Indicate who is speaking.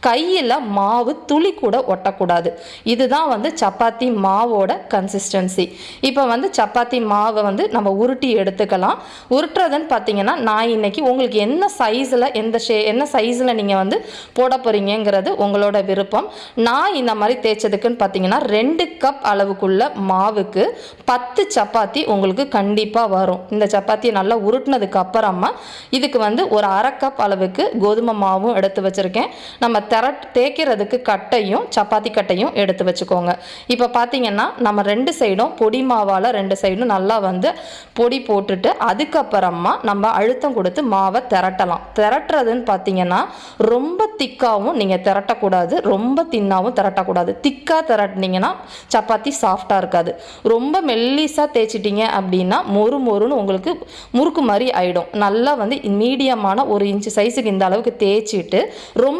Speaker 1: கையில் மாவு துளி கூட ஒட்டக்கூடாது. இதுதான் வந்து சப்பாத்தி மாவோட கன்சிஸ்டன்சி. இப்போ வந்து சப்பாத்தி மாவை வந்து நம்ம உருட்டி எடுத்துக்கலாம். உருட்டுறதுன்னு பார்த்தீங்கன்னா நான் இன்னைக்கு உங்களுக்கு என்ன சைஸில் என்ன சைஸில் நீங்கள் வந்து போட போகிறீங்கிறது உங்களோட விருப்பம். நான் இந்த மாதிரி தேய்ச்சதுக்குன்னு பார்த்தீங்கன்னா 2 கப் அளவுக்குள்ள மாவுக்கு 10 சப்பாத்தி உங்களுக்கு கண்டிப்பாக வரும். இந்த சப்பாத்தியை நல்லா உருட்டினதுக்கு அப்புறமா இதுக்கு வந்து ஒரு 1/2 கப் அளவுக்கு கோதுமை மாவும் எடுத்து வச்சுருக்கேன். நம்ம தேய்க்கிறதுக்கு கட்டையும் சப்பாத்தி கட்டையும் எடுத்து வச்சுக்கோங்க. இப்போ பார்த்தீங்கன்னா நம்ம 2 சைடும் பொடி மாவால் 2 சைடும் நல்லா வந்து பொடி போட்டுட்டு அதுக்கப்புறமா நம்ம அழுத்தம் கொடுத்து மாவை திரட்டலாம். திரட்டுறதுன்னு பார்த்தீங்கன்னா ரொம்ப திக்காகவும் நீங்கள் திரட்டக்கூடாது, ரொம்ப தின்னாகவும் திரட்டக்கூடாது. திக்காக திரட்டினீங்கன்னா சப்பாத்தி சாஃப்டாக இருக்காது. ரொம்ப மெல்லிஸாக தேய்ச்சிட்டிங்க அப்படின்னா மொறுன்னு உங்களுக்கு முறுக்கு மாதிரி ஆகிடும். நல்லா வந்து மீடியமான 1 இன்ச்சு சைஸுக்கு இந்த அளவுக்கு தேய்ச்சிட்டு ரொம்ப